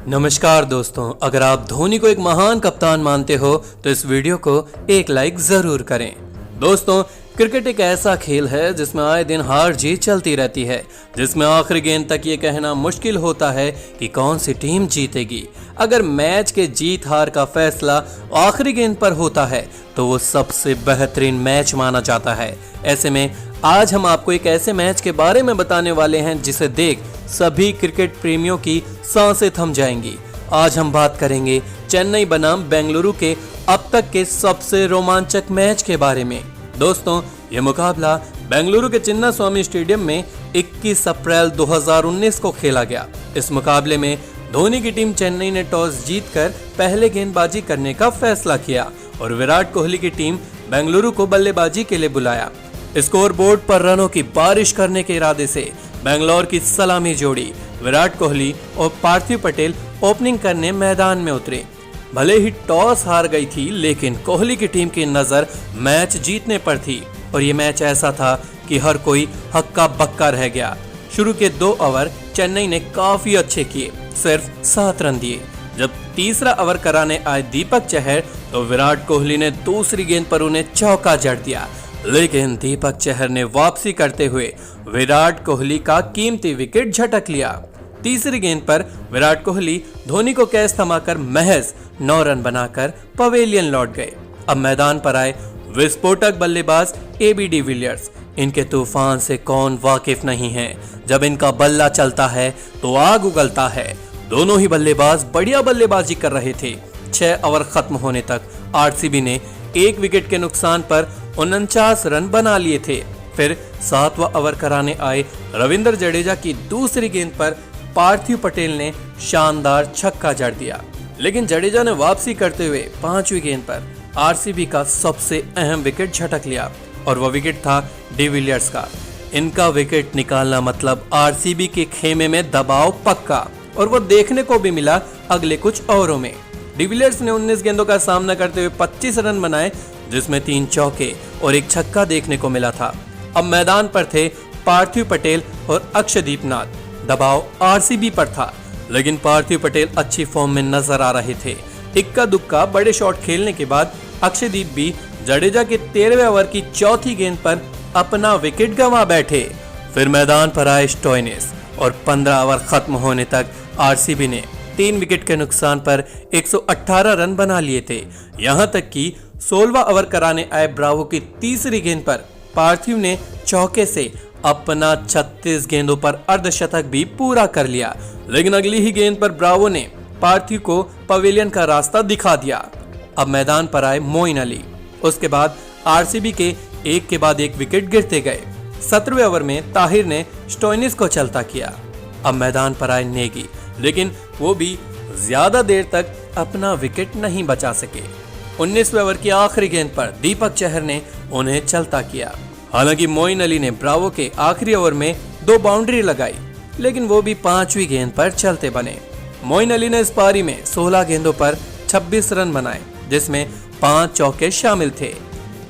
नमस्कार दोस्तों, अगर आप धोनी को एक महान कप्तान मानते हो तो इस वीडियो को एक लाइक जरूर करें। दोस्तों, क्रिकेट एक ऐसा खेल है जिसमें आए दिन हार जीत चलती रहती है, जिसमें आखिरी गेंद तक ये कहना मुश्किल होता है कि कौन सी टीम जीतेगी। अगर मैच के जीत हार का फैसला आखिरी गेंद पर होता है तो वो सबसे बेहतरीन मैच माना जाता है। ऐसे में आज हम आपको एक ऐसे मैच के बारे में बताने वाले हैं जिसे देख सभी क्रिकेट प्रेमियों की सांसें थम जाएंगी। आज हम बात करेंगे चेन्नई बनाम बेंगलुरु के अब तक के सबसे रोमांचक मैच के बारे में। दोस्तों, ये मुकाबला बेंगलुरु के चिन्नास्वामी स्टेडियम में 21 अप्रैल 2019 को खेला गया। इस मुकाबले में धोनी की टीम चेन्नई ने टॉस जीतकर पहले गेंदबाजी करने का फैसला किया और विराट कोहली की टीम बेंगलुरु को बल्लेबाजी के लिए बुलाया। स्कोर बोर्ड पर रनों की बारिश करने के इरादे से बेंगलोर की सलामी जोड़ी विराट कोहली और पार्थिव पटेल ओपनिंग करने मैदान में उतरे। भले ही टॉस हार गई थी, लेकिन कोहली की टीम की नजर मैच जीतने पर थी और ये मैच ऐसा था कि हर कोई हक्का बक्का रह गया। शुरू के 2 ओवर चेन्नई ने काफी अच्छे किए, सिर्फ 7 रन दिए। जब तीसरा ओवर कराने आए दीपक चहर तो विराट कोहली ने दूसरी गेंद पर उन्हें चौका जड़ दिया, लेकिन दीपक चहर ने वापसी करते हुए विराट कोहली का कीमती विकेट झटक लिया। तीसरी गेंद पर विराट कोहली धोनी को कैच थमाकर महज 9 रन बनाकर पवेलियन लौट गए। अब मैदान पर आए विस्फोटक बल्लेबाज एबी डिविलियर्स। इनके तूफान से कौन वाकिफ नहीं है। जब इनका बल्ला चलता है तो आग उगलता है। दोनों ही बल्लेबाज बढ़िया बल्लेबाजी कर रहे थे। 6 ओवर खत्म होने तक आरसीबी ने 1 विकेट के नुकसान पर 49 रन बना लिए थे। फिर 7वां ओवर कराने आए रविंद्र जडेजा की दूसरी गेंद पर पार्थिव पटेल ने शानदार छक्का जड़ दिया, लेकिन जडेजा ने वापसी करते हुए 5वीं गेंद पर आरसीबी का सबसे अहम विकेट झटक लिया और वह विकेट था डिविलियर्स का। इनका विकेट निकालना मतलब आरसीबी के खेमे में दबाव पक्का, और वो देखने को भी मिला अगले कुछ ओवरों में। डिविलियर्स ने 19 गेंदों का सामना करते हुए 25 रन बनाए, जिसमें 3 चौके और 1 छक्का देखने को मिला था। अब मैदान पर थे पार्थिव पटेल और अक्षदीप नाथ। दबाव आरसीबी पर था, लेकिन पार्थिव पटेल अच्छी फॉर्म में नजर आ रहे थे। इक्का दुक्का बड़े शॉट खेलने के बाद अक्षदीप भी जडेजा के 13वें ओवर की चौथी गेंद पर अपना विकेट गंवा बैठे। फिर मैदान पर आए स्टोइनिस और 15 ओवर खत्म होने तक आरसीबी ने 3 विकेट के नुकसान पर 118 रन बना लिए थे। यहां तक कि 16वां ओवर कराने आए ब्रावो की तीसरी गेंद पर पार्थिव ने चौके से अपना 36 गेंदों पर अर्धशतक भी पूरा कर लिया, लेकिन अगली ही गेंद पर ब्रावो ने पार्थिव को पवेलियन का रास्ता दिखा दिया। अब मैदान पर आए मोइन अली। उसके बाद आरसीबी के एक के बाद एक विकेट गिरते गए। 17वें ओवर में ताहिर ने स्टोइनिस को चलता किया। अब मैदान पर आए नेगी, लेकिन वो भी ज्यादा देर तक अपना विकेट नहीं बचा सके। 19वें ओवर की आखिरी गेंद पर दीपक चहर ने उन्हें चलता किया। हालांकि मोइन अली ने ब्रावो के आखिरी ओवर में 2 बाउंड्री लगाई, लेकिन वो भी 5वीं गेंद पर चलते बने। मोइन अली ने इस पारी में 16 गेंदों पर 26 रन बनाए, जिसमें 5 चौके शामिल थे।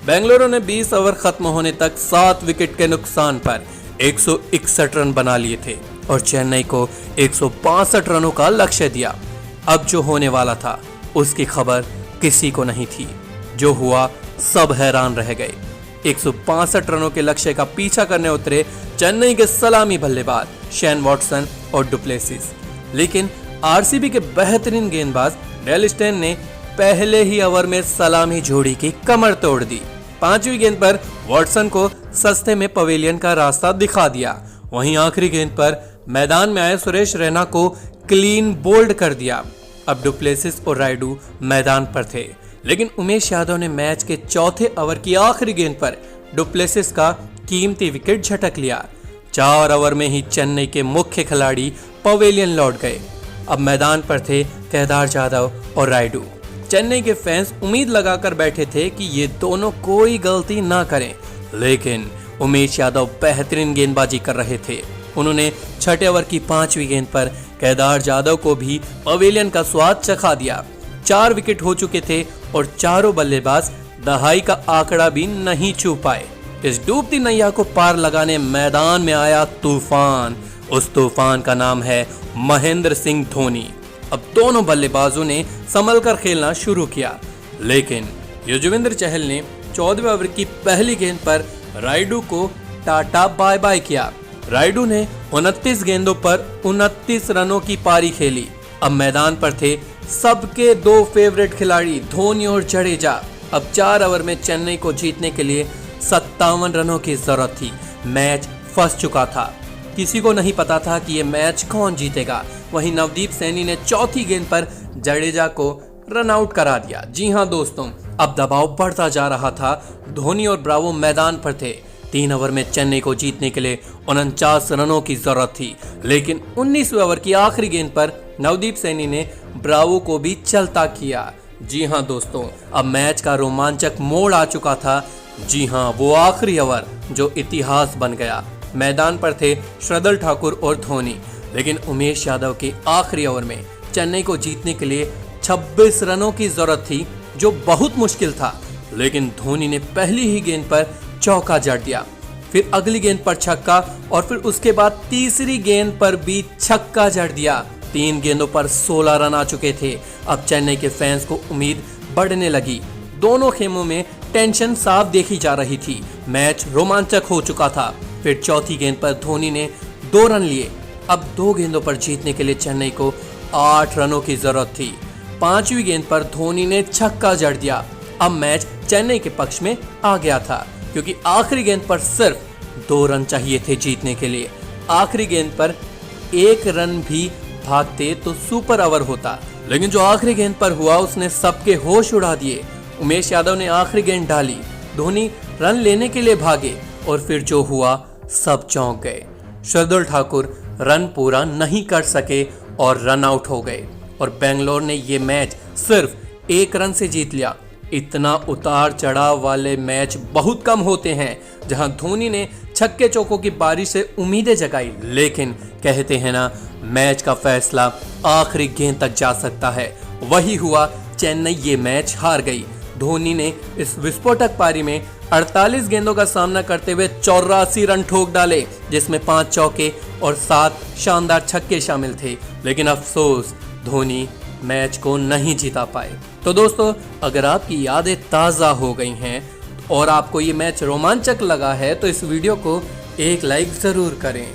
बेंगलुरु ने 20 ओवर खत्म होने तक 7 विकेट के नुकसान पर 161 रन बना लिए थे और चेन्नई को 165 रनों का लक्ष्य दिया। अब जो होने वाला था उसकी खबर किसी को नहीं थी। जो हुआ सब हैरान रह गए। 165 रनों के लक्ष्य का पीछा करने उतरे चेन्नई के सलामी बल्लेबाज शेन वॉटसन और डुप्लेसिस, लेकिन आरसीबी के बेहतरीन गेंदबाज डेल स्टेन ने पहले ही ओवर में सलामी जोड़ी की कमर तोड़ दी। 5वीं गेंद पर वॉटसन को सस्ते में पवेलियन का रास्ता दिखा दिया। वहीं आखिरी गेंद पर मैदान में आए सुरेश रैना को क्लीन बोल्ड कर दिया। अब डुप्लेसिस और रायडू मैदान पर थे, लेकिन उमेश यादव ने मैच के चौथे ओवर की आखिरी गेंद पर डुप्लेसिस का कीमती विकेट झटक लिया। 4 ओवर में ही चेन्नई के मुख्य खिलाड़ी पवेलियन लौट गए। अब मैदान पर थे केदार जाधव और रायडू। चेन्नई के फैंस उम्मीद लगाकर बैठे थे कि ये दोनों कोई गलती ना करें, लेकिन उमेश यादव बेहतरीन गेंदबाजी कर रहे थे। उन्होंने 6ठे ओवर की 5वीं गेंद पर केदार जाधव को भी पवेलियन का स्वाद चखा दिया। 4 विकेट हो चुके थे और चारों बल्लेबाज दहाई का आंकड़ा भी नहीं छू पाए। इस डूबती नैया को पार लगाने मैदान में आया तूफान। उस तूफान का नाम है महेंद्र सिंह धोनी। अब दोनों बल्लेबाजों ने संभल कर खेलना शुरू किया, लेकिन युजवेंद्र चहल ने 14वें ओवर की पहली गेंद पर रायडू को टाटा बाय बाय किया। रायडू ने 29 गेंदों पर 29 रनों की पारी खेली। अब मैदान पर थे सबके दो फेवरेट खिलाड़ी धोनी और जडेजा। अब 4 ओवर में चेन्नई को जीतने के लिए 57 रनों की जरूरत थी। मैच फंस चुका था, किसी को नहीं पता था कि ये मैच कौन जीतेगा। वहीं नवदीप सैनी ने चौथी गेंद पर जडेजा को रन आउट करा दिया। जी हां दोस्तों, अब दबाव बढ़ता जा रहा था। धोनी और ब्रावो मैदान पर थे। 3 ओवर में चेन्नई को जीतने के लिए 49 रनों की जरूरत थी, लेकिन 19वें ओवर की आखिरी गेंद पर नवदीप सैनी ने ब्रावो को भी चलता किया। जी हां दोस्तों, अब मैच का रोमांचक मोड़ आ चुका था। जी हां, वो आखिरी ओवर जो इतिहास बन गया। मैदान पर थे शार्दुल ठाकुर और धोनी, लेकिन उमेश यादव के आखिरी ओवर में चेन्नई को जीतने के लिए 26 रनों की जरूरत थी, जो बहुत मुश्किल था। लेकिन धोनी ने पहली ही गेंद पर चौका जड़ दिया, फिर अगली गेंद पर छक्का और फिर उसके बाद तीसरी गेंद पर भी छक्का जड़ दिया। 3 गेंदों पर 16 रन आ चुके थे। अब चेन्नई के फैंस को उम्मीद बढ़ने लगी। दोनों खेमों में टेंशन साफ देखी जा रही थी। मैच रोमांचक हो चुका था। फिर चौथी गेंद पर धोनी ने 2 रन लिए। अब 2 गेंदों पर जीतने के लिए चेन्नई को 8 रनों की जरूरत थी। 5वीं गेंद पर धोनी ने छक्का जड़ दिया। अब मैच चेन्नई के पक्ष में आ गया था, क्योंकि आखिरी गेंद पर सिर्फ 2 रन चाहिए थे जीतने के लिए। आखिरी गेंद पर 1 रन भी भागते तो सुपर ओवर होता, लेकिन जो आखिरी गेंद पर हुआ उसने सबके होश उड़ा दिए। उमेश यादव ने आखिरी गेंद डाली, धोनी रन लेने के लिए भागे और फिर जो हुआ सब चौंक गए। शार्दुल ठाकुर रन पूरा नहीं कर सके और रन आउट हो गए और बेंगलोर ने ये मैच सिर्फ 1 रन से जीत लिया। इतना उतार चढ़ाव वाले मैच बहुत कम होते हैं, जहां धोनी ने छक्के चौकों की बारिश से उम्मीदें जगाई, लेकिन कहते हैं ना, मैच का फैसला आखिरी गेंद तक जा सकता है। वही हुआ, चेन्नई ये मैच हार गई। धोनी ने इस विस्फोटक पारी में 48 गेंदों का सामना करते हुए 84 रन ठोक डाले, जिसमें 5 चौके और 7 शानदार छक्के शामिल थे। लेकिन अफसोस, धोनी मैच को नहीं जीता पाए। तो दोस्तों, अगर आपकी यादें ताज़ा हो गई हैं और आपको ये मैच रोमांचक लगा है तो इस वीडियो को एक लाइक ज़रूर करें।